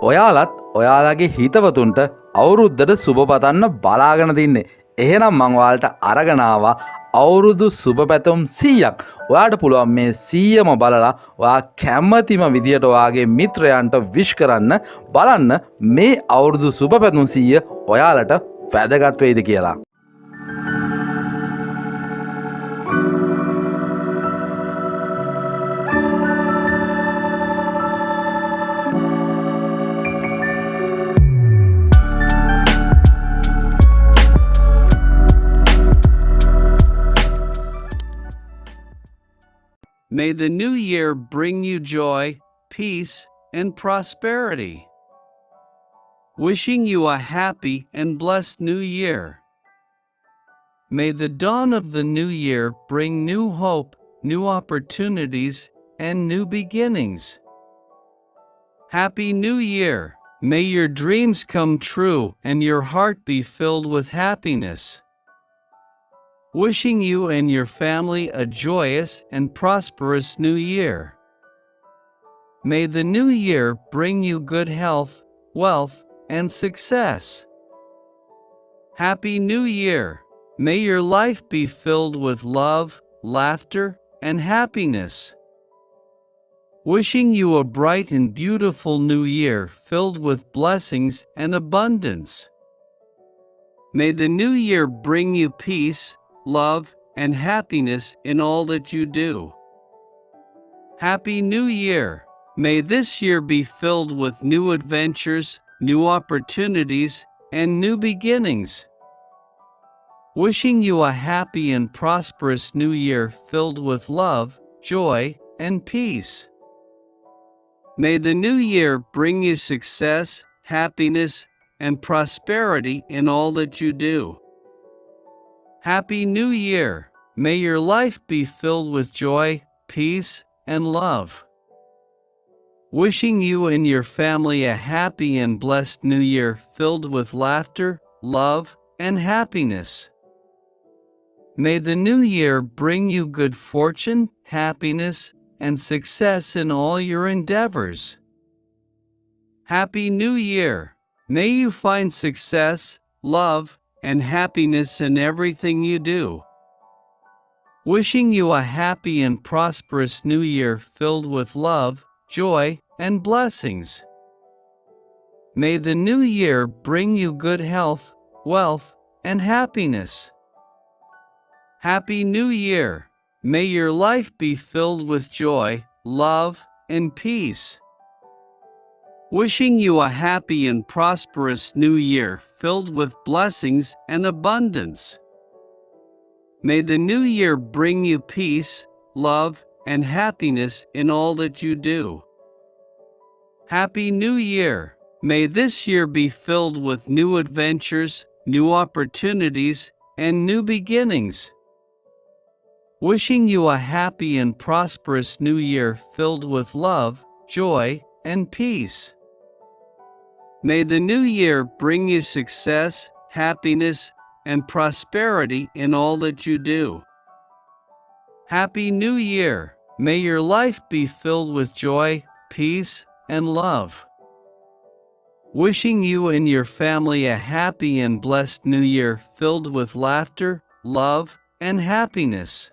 ඔයාලත් ඔයාලගේ හිතවතුන්ට අවුරුද්දට සුබ පතන්න බලාගෙන තින්නේ. එහෙනම් මං ඔයාලට අරගෙන ආවා අවුරුදු සුබ පැතුම් 100ක්. ඔයාට පුළුවන් මේ 100ම බලලා ඔයා කැමතිම විදියට ඔයාගේ මිත්‍රයන්ට විශ් කරන්න. බලන්න මේ අවුරුදු සුබ පැතුම් 100 ඔයාලට වැදගත් වෙයිද කියලා. May the new year bring you joy, peace, and prosperity. Wishing you a happy and blessed new year. May the dawn of the new year bring new hope, new opportunities, and new beginnings. Happy New Year! May your dreams come true and your heart be filled with happiness. Wishing you and your family a joyous and prosperous new year. May the new year bring you good health, wealth, and success. Happy New Year! May your life be filled with love, laughter, and happiness. Wishing you a bright and beautiful new year filled with blessings and abundance. May the new year bring you peace, love, and happiness in all that you do. Happy New Year! May this year be filled with new adventures, new opportunities, and new beginnings. Wishing you a happy and prosperous new year filled with love, joy, and peace. May the new year bring you success, happiness, and prosperity in all that you do. Happy New Year! May your life be filled with joy, peace, and love. Wishing you and your family a happy and blessed new year filled with laughter, love, and happiness. May the new year bring you good fortune, happiness, and success in all your endeavors. Happy New Year! May you find success, love, and happiness in everything you do. Wishing you a happy and prosperous new year filled with love, joy, and blessings. May the new year bring you good health, wealth, and happiness. Happy New Year! May your life be filled with joy, love, and peace. Wishing you a happy and prosperous new year filled with blessings and abundance. May the new year bring you peace, love, and happiness in all that you do. Happy New Year! May this year be filled with new adventures, new opportunities, and new beginnings. Wishing you a happy and prosperous new year filled with love, joy, and peace. May the new year bring you success, happiness, and prosperity in all that you do. Happy New Year! May your life be filled with joy, peace, and love. Wishing you and your family a happy and blessed new year filled with laughter, love, and happiness.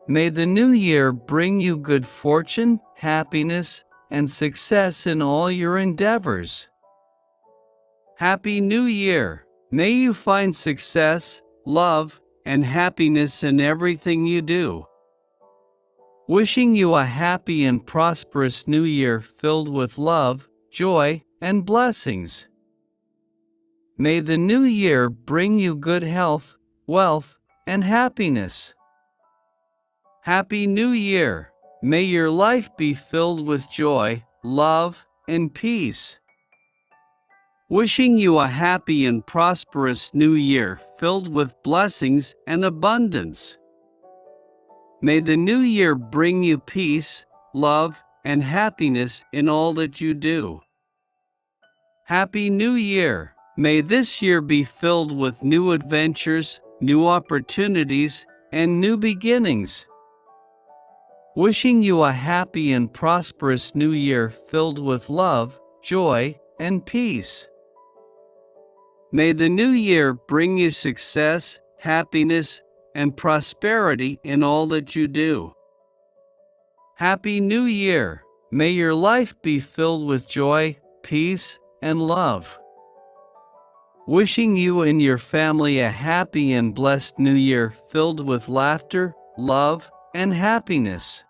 May the new year bring you good fortune, happiness, and success in all your endeavors. Happy New Year! May you find success, love, and happiness in everything you do. Wishing you a happy and prosperous new year filled with love, joy, and blessings. May the new year bring you good health, wealth, and happiness. Happy New Year! May your life be filled with joy, love, and peace. Wishing you a happy and prosperous new year filled with blessings and abundance. May the new year bring you peace, love, and happiness in all that you do. Happy New Year! May this year be filled with new adventures, new opportunities, and new beginnings. Wishing you a happy and prosperous new year filled with love, joy, and peace. May the new year bring you success, happiness, and prosperity in all that you do. Happy New Year! May your life be filled with joy, peace, and love. Wishing you and your family a happy and blessed New Year filled with laughter, love, and happiness.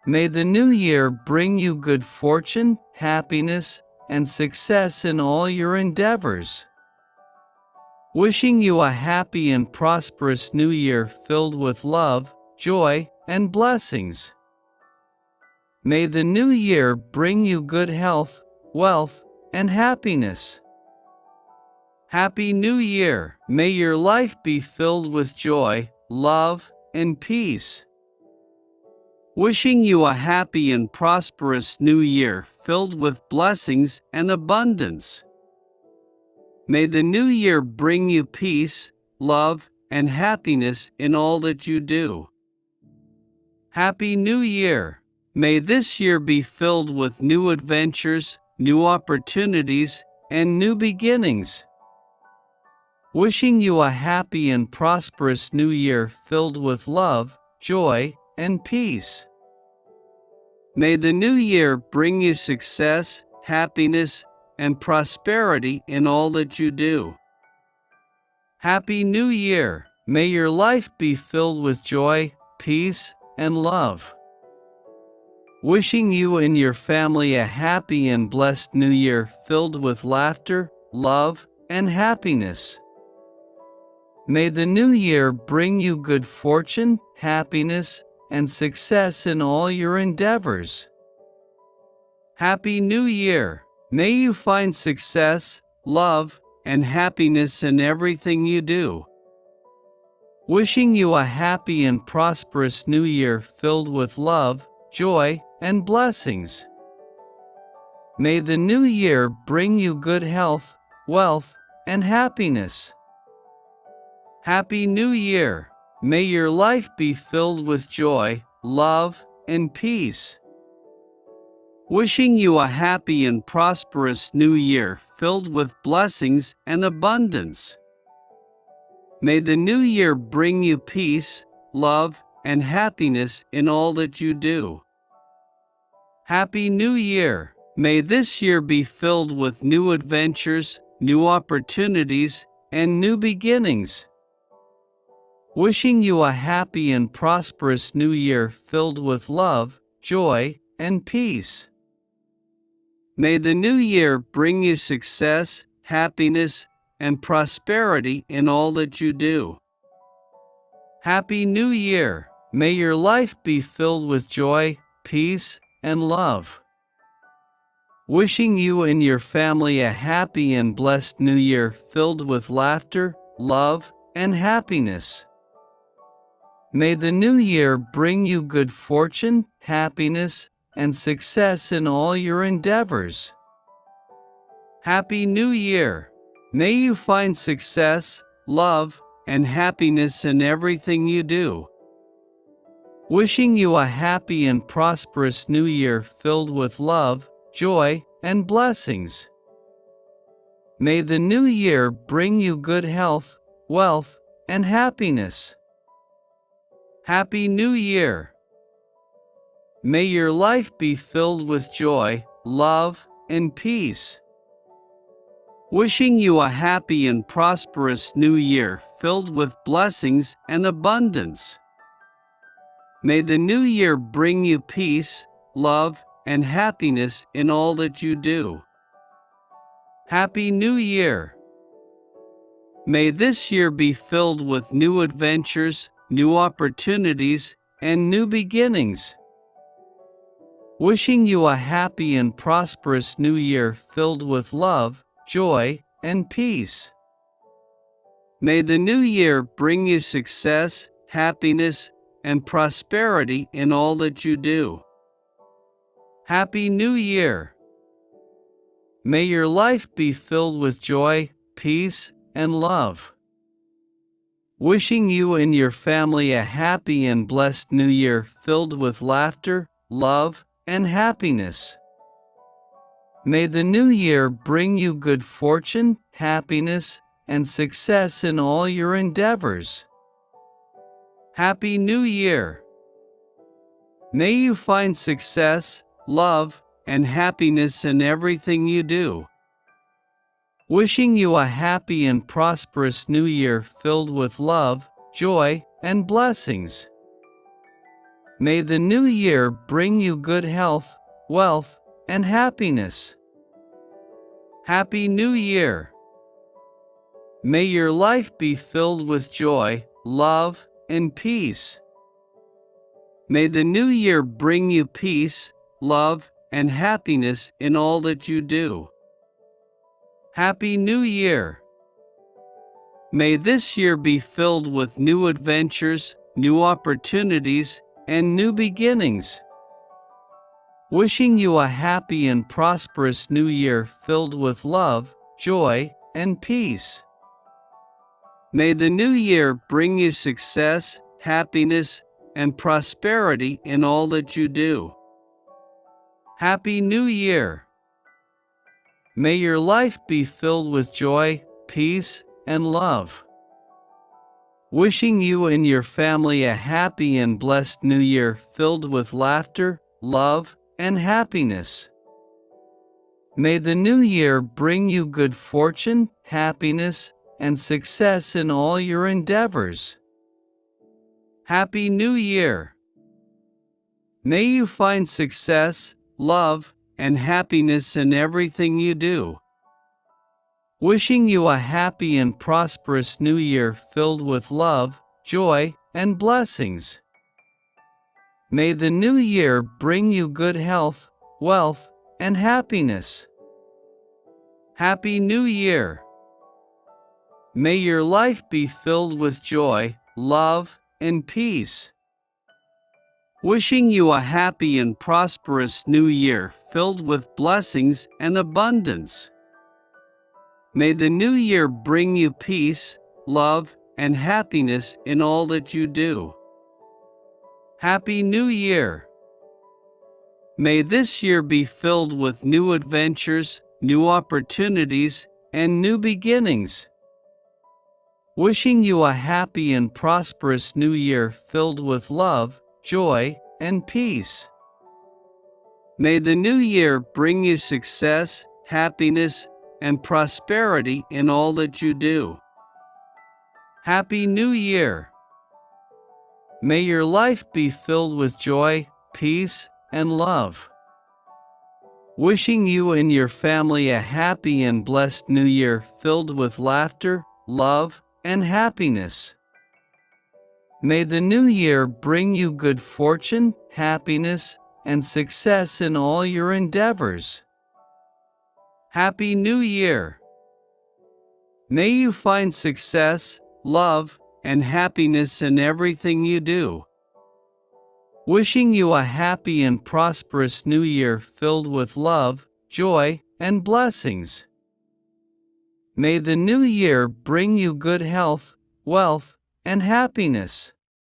May the new year bring you good fortune, happiness, and success in all your endeavors. Wishing you a happy and prosperous new year filled with love, joy, and blessings. May the new year bring you good health, wealth, and happiness. Happy New Year! May your life be filled with joy, love, and peace. Wishing you a happy and prosperous new year filled with blessings and abundance. May the new year bring you peace, love, and happiness in all that you do. Happy New Year! May this year be filled with new adventures, new opportunities, and new beginnings. Wishing you a happy and prosperous new year filled with love, joy, and peace. May the new year bring you success, happiness, and prosperity in all that you do. Happy New Year! May your life be filled with joy, peace, and love. Wishing you and your family a happy and blessed new year filled with laughter, love, and happiness. May the new year bring you good fortune, happiness, and success in all your endeavors. Happy New Year! May you find success, love, and happiness in everything you do. Wishing you a happy and prosperous new year filled with love, joy, and blessings. May the new year bring you good health, wealth, and happiness. Happy New Year! May your life be filled with joy, love, and peace. Wishing you a happy and prosperous new year filled with blessings and abundance. May the new year bring you peace, love, and happiness in all that you do. Happy New Year! May this year be filled with new adventures, new opportunities, and new beginnings. Wishing you a happy and prosperous new year filled with love, joy, and peace. May the new year bring you success, happiness, and prosperity in all that you do. Happy New Year! May your life be filled with joy, peace, and love. Wishing you and your family a happy and blessed new year filled with laughter, love, and happiness. May the new year bring you good fortune, happiness, and success in all your endeavors. Happy New Year! May you find success, love, and happiness in everything you do. Wishing you a happy and prosperous new year filled with love, joy, and blessings. May the new year bring you good health, wealth, and happiness. Happy New Year! May your life be filled with joy, love, and peace. Wishing you a happy and prosperous new year filled with blessings and abundance. May the new year bring you peace, love, and happiness in all that you do. Happy New Year! May this year be filled with new adventures, new opportunities, and new beginnings. Wishing you a happy and prosperous new year filled with love, joy, and peace. May the new year bring you success, happiness, and prosperity in all that you do. Happy New Year! May your life be filled with joy, peace, and love. Wishing you and your family a happy and blessed new year filled with laughter, love, and happiness. May the new year bring you good fortune, happiness, and success in all your endeavors. Happy New Year! May you find success, love, and happiness in everything you do. Wishing you a happy and prosperous new year filled with love, joy, and blessings. May the new year bring you good health, wealth, and happiness. Happy New Year! May your life be filled with joy, love, and peace. May the new year bring you peace, love, and happiness in all that you do. Happy New Year! May this year be filled with new adventures, new opportunities, and new beginnings. Wishing you a happy and prosperous new year filled with love, joy, and peace. May the new year bring you success, happiness, and prosperity in all that you do. Happy New Year! May your life be filled with joy, peace, and love. Wishing you and your family a happy and blessed new year filled with laughter, love, and happiness. May the new year bring you good fortune, happiness, and success in all your endeavors. Happy New Year! May you find success, love, and happiness in everything you do. Wishing you a happy and prosperous new year filled with love, joy, and blessings. May the new year bring you good health, wealth, and happiness. Happy New Year! May your life be filled with joy, love, and peace. Wishing you a happy and prosperous new year filled with blessings and abundance. May the new year bring you peace, love, and happiness in all that you do. Happy New Year! May this year be filled with new adventures, new opportunities, and new beginnings. Wishing you a happy and prosperous new year filled with love, joy, and peace. May the new year bring you success, happiness, and prosperity in all that you do. Happy New Year! May your life be filled with joy, peace, and love. Wishing you and your family a happy and blessed new year filled with laughter, love, and happiness. May the new year bring you good fortune, happiness, and success in all your endeavors. Happy New Year! May you find success, love, and happiness in everything you do. Wishing you a happy and prosperous new year filled with love, joy, and blessings. May the new year bring you good health, wealth, and happiness.